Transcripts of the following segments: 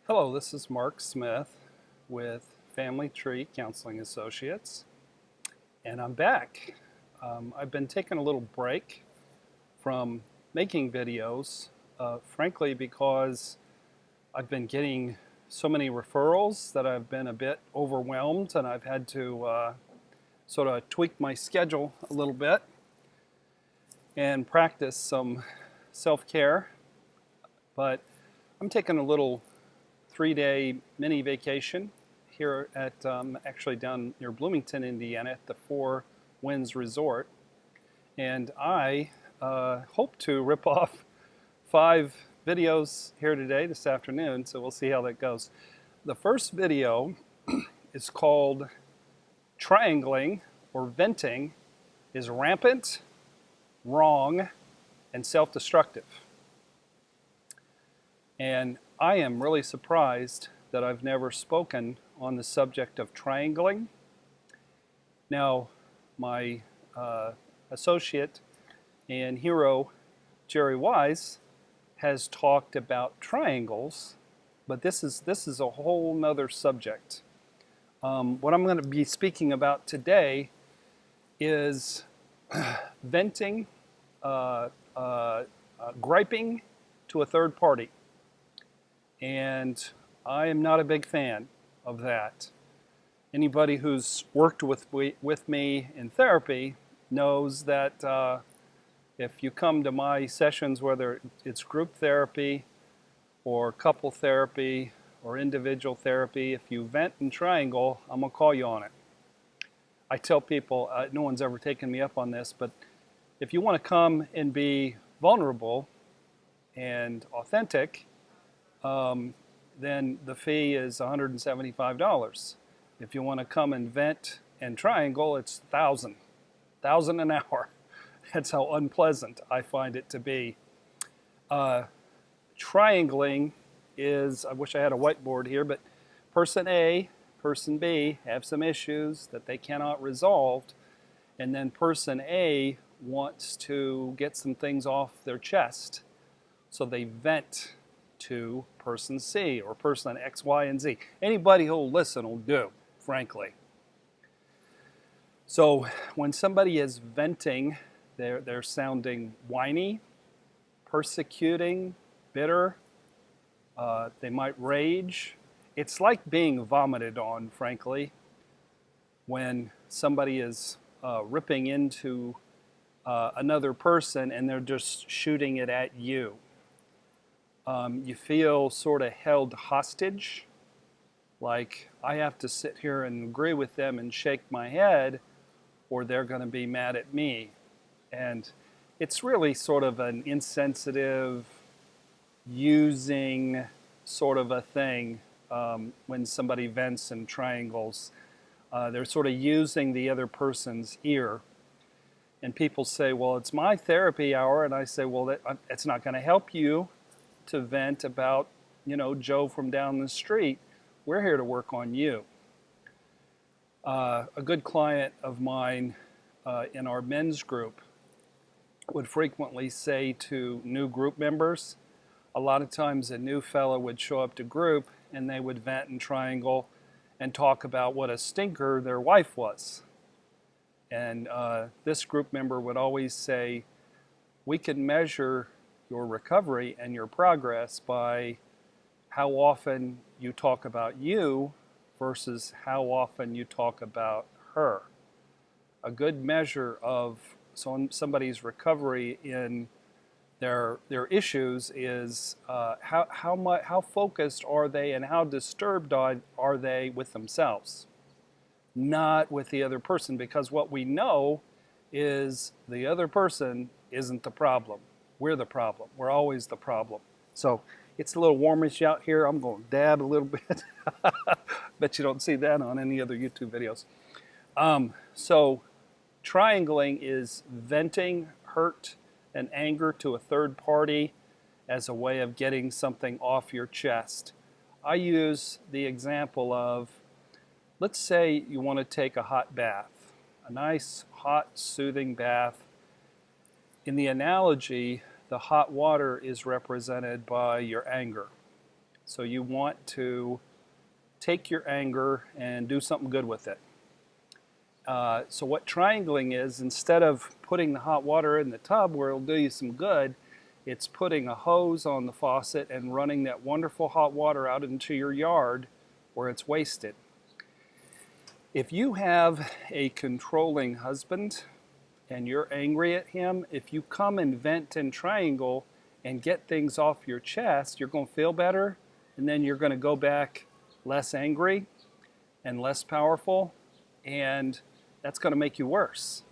Hello, this is Mark Smith with Family Tree Counseling Associates, and I'm back. I've been taking a little break from making videos, frankly, because I've been getting so many referrals that I've been a bit overwhelmed, and I've had to sort of tweak my schedule a little bit and practice some self-care. But I'm taking a little 3-day mini vacation here at actually down near Bloomington, Indiana at the Four Winds Resort. And I hope to rip off 5 videos here today, this afternoon, so we'll see how that goes. The first video is called Triangling or Venting is Rampant, Wrong, and Self-Destructive. And I am really surprised that I've never spoken on the subject of triangling. Now, my associate and hero, Jerry Wise, has talked about triangles, but this is a whole nother subject. What I'm going to be speaking about today is venting, griping to a third party. And I am not a big fan of that. Anybody who's worked with me in therapy knows that if you come to my sessions, whether it's group therapy or couple therapy or individual therapy, if you vent and triangle, I'm going to call you on it. I tell people, no one's ever taken me up on this, but if you want to come and be vulnerable and authentic, then the fee is $175. If you want to come and vent and triangle, it's $1,000 an hour. That's how unpleasant I find it to be. Triangling is, I wish I had a whiteboard here, but person A, person B have some issues that they cannot resolve, and then person A wants to get some things off their chest, so they vent to person C or person X, Y, and Z. Anybody who'll listen will do, frankly. So when somebody is venting, they're sounding whiny, persecuting, bitter. They might rage. It's like being vomited on, frankly, when somebody is ripping into another person and they're just shooting it at you. You feel sort of held hostage, like I have to sit here and agree with them and shake my head or they're going to be mad at me. And it's really sort of an insensitive, using sort of a thing when somebody vents and triangles. They're sort of using the other person's ear. And people say, well, it's my therapy hour. And I say, well, it's not going to help you to vent about, Joe from down the street. We're here to work on you. A good client of mine in our men's group would frequently say to new group members, a lot of times a new fellow would show up to group and they would vent and triangle and talk about what a stinker their wife was. And this group member would always say, we can measure your recovery and your progress by how often you talk about you versus how often you talk about her. A good measure of somebody's recovery in their issues is how focused are they and how disturbed are they with themselves, not with the other person, because what we know is the other person isn't the problem. We're the problem. We're always the problem. So it's a little warmish out here. I'm going to dab a little bit. Bet you don't see that on any other YouTube videos. So triangling is venting hurt and anger to a third party as a way of getting something off your chest. I use the example of, let's say you want to take a hot bath, a nice, hot, soothing bath. In the analogy, the hot water is represented by your anger. So you want to take your anger and do something good with it. So what triangling is, instead of putting the hot water in the tub where it'll do you some good, it's putting a hose on the faucet and running that wonderful hot water out into your yard where it's wasted. If you have a controlling husband and you're angry at him, if you come and vent and triangle and get things off your chest, you're going to feel better, and then you're going to go back less angry and less powerful, and that's going to make you worse.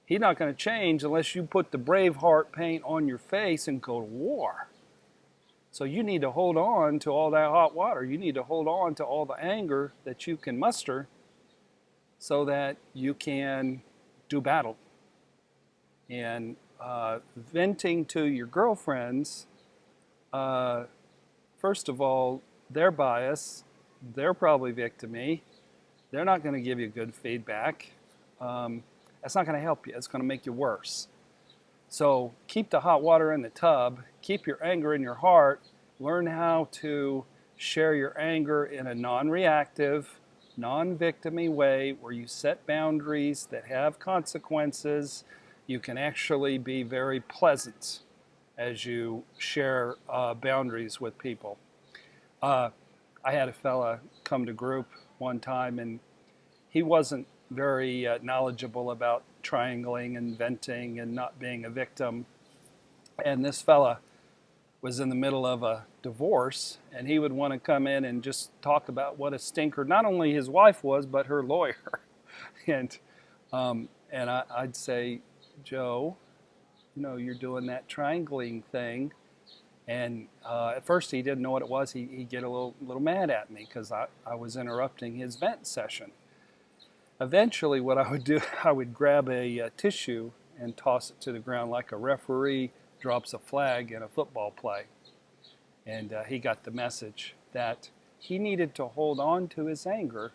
He's not going to change unless you put the Braveheart paint on your face and go to war. So you need to hold on to all that hot water. You need to hold on to all the anger that you can muster so that you can do battle. And venting to your girlfriends, first of all, they're biased. They're probably victimy. They're not going to give you good feedback. That's not going to help you. It's going to make you worse. So keep the hot water in the tub. Keep your anger in your heart. Learn how to share your anger in a non-reactive, non-victimy way where you set boundaries that have consequences. You can actually be very pleasant as you share boundaries with people. I had a fella come to group one time, and he wasn't very knowledgeable about triangling and venting and not being a victim. And this fella was in the middle of a divorce, and he would want to come in and just talk about what a stinker not only his wife was, but her lawyer. and I'd say, Joe, you're doing that triangling thing. And at first he didn't know what it was. He'd get a little mad at me because I was interrupting his vent session. Eventually what I would do, I would grab a tissue and toss it to the ground like a referee drops a flag in a football play. And he got the message that he needed to hold on to his anger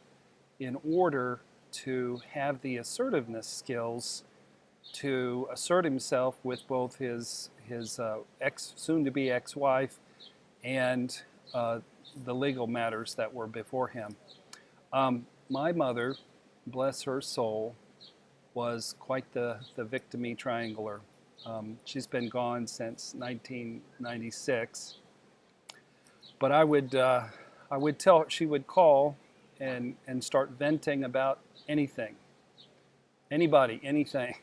in order to have the assertiveness skills to assert himself with both his soon-to-be ex-wife and the legal matters that were before him. My mother, bless her soul, was quite the victimy triangler. She's been gone since 1996. But I would tell her, she would call and start venting about anything, anybody, anything.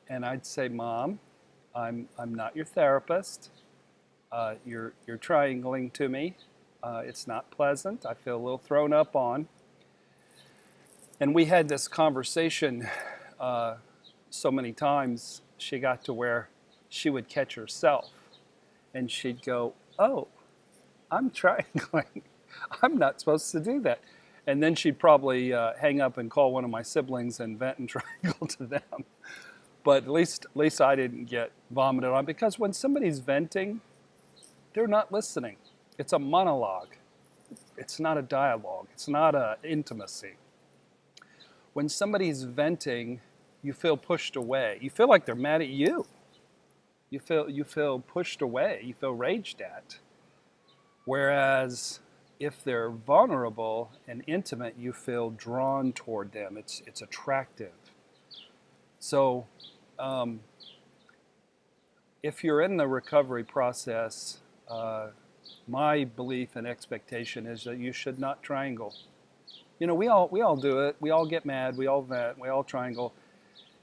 And I'd say, Mom, I'm not your therapist. You're triangling to me. It's not pleasant. I feel a little thrown up on. And we had this conversation so many times, she got to where she would catch herself. And she'd go, oh, I'm triangling. I'm not supposed to do that. And then she'd probably hang up and call one of my siblings and vent and triangle to them. But at least I didn't get vomited on, because when somebody's venting, they're not listening. It's a monologue. It's not a dialogue. It's not an intimacy. When somebody's venting, you feel pushed away. You feel like they're mad at you. You feel pushed away. You feel raged at. Whereas if they're vulnerable and intimate, you feel drawn toward them. It's attractive. So if you're in the recovery process, my belief and expectation is that you should not triangle. We all do it. We all get mad. We all vent. We all triangle.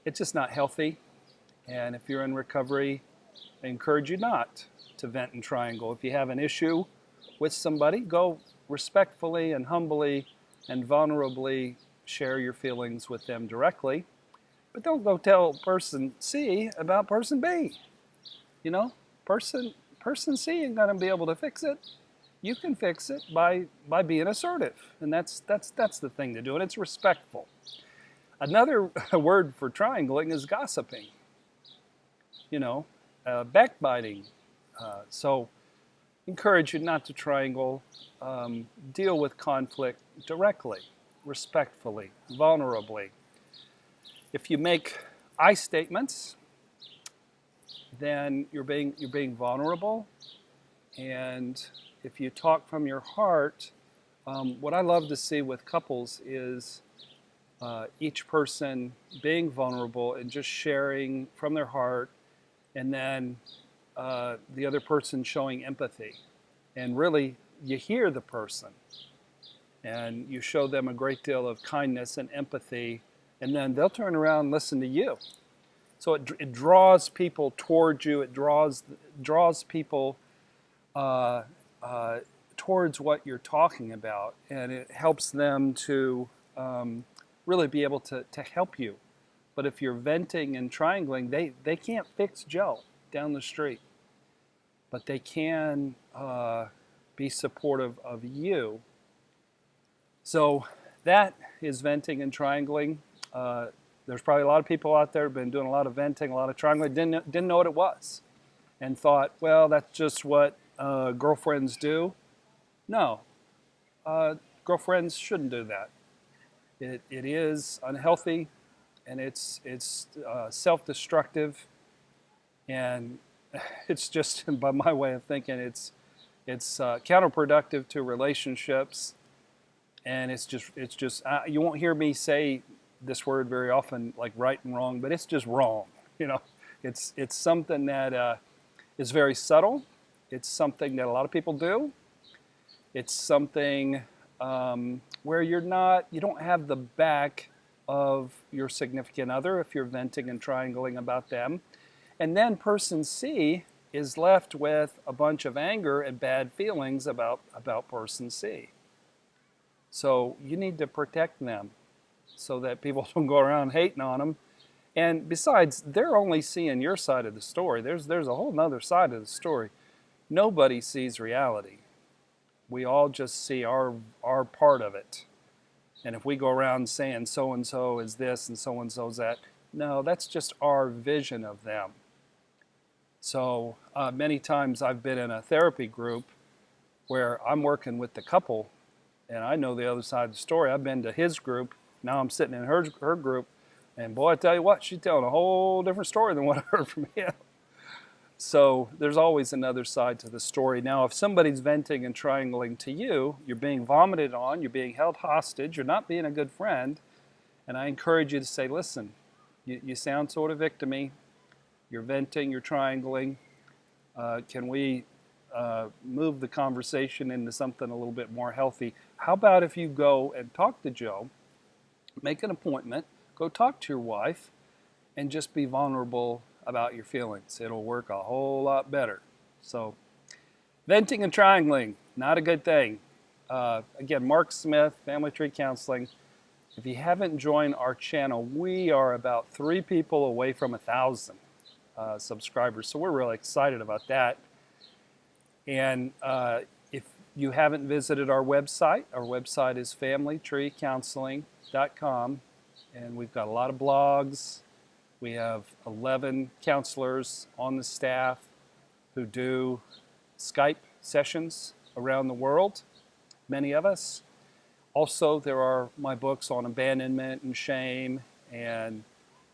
It's just not healthy. And if you're in recovery, I encourage you not to vent and triangle. If you have an issue with somebody, go respectfully and humbly and vulnerably share your feelings with them directly. But don't go tell person C about person B. Person C ain't gonna be able to fix it. You can fix it by being assertive, and that's the thing to do, and it's respectful. Another word for triangling is gossiping. Backbiting. So, encourage you not to triangle. Deal with conflict directly, respectfully, vulnerably. If you make I statements, then you're being vulnerable, and if you talk from your heart, what I love to see with couples is each person being vulnerable and just sharing from their heart, and then the other person showing empathy. And really, you hear the person, and you show them a great deal of kindness and empathy, and then they'll turn around and listen to you. So it draws people toward you. It draws people towards what you're talking about, and it helps them to really be able to help you. But if you're venting and triangling, they can't fix Joe down the street, but they can be supportive of you. So that is venting and triangling. There's probably a lot of people out there who've been doing a lot of venting, a lot of triangling, didn't know what it was, and thought, well, that's just what girlfriends do. No, girlfriends shouldn't do that. It is unhealthy, and it's self-destructive, and it's just, by my way of thinking, it's counterproductive to relationships, and it's just you won't hear me say this word very often, like right and wrong, but it's just wrong. It's something that is very subtle. It's something that a lot of people do. It's something where you don't have the back of your significant other if you're venting and triangling about them. And then person C is left with a bunch of anger and bad feelings about person C. So you need to protect them so that people don't go around hating on them. And besides, they're only seeing your side of the story. There's a whole other side of the story. Nobody sees reality. We all just see our part of it. And if we go around saying so-and-so is this and so-and-so is that, no, that's just our vision of them. So many times I've been in a therapy group where I'm working with the couple, and I know the other side of the story. I've been to his group. Now I'm sitting in her group, and boy, I tell you what, she's telling a whole different story than what I heard from him. So there's always another side to the story. Now, if somebody's venting and triangling to you, you're being vomited on, you're being held hostage, you're not being a good friend, and I encourage you to say, listen, you sound sort of victimy, you're venting, you're triangling. Can we move the conversation into something a little bit more healthy? How about if you go and talk to Joe, make an appointment, go talk to your wife, and just be vulnerable about your feelings. It'll work a whole lot better. So, venting and triangling, not a good thing. Again, Mark Smith, Family Tree Counseling. If you haven't joined our channel, we are about 3 people away from 1,000 subscribers. So we're really excited about that. And if you haven't visited our website is familytreecounseling.com. And we've got a lot of blogs. We have 11 counselors on the staff who do Skype sessions around the world, many of us. Also, there are my books on abandonment and shame and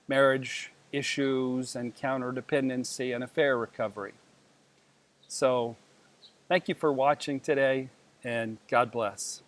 marriage issues and counterdependency and affair recovery. So, thank you for watching today, and God bless.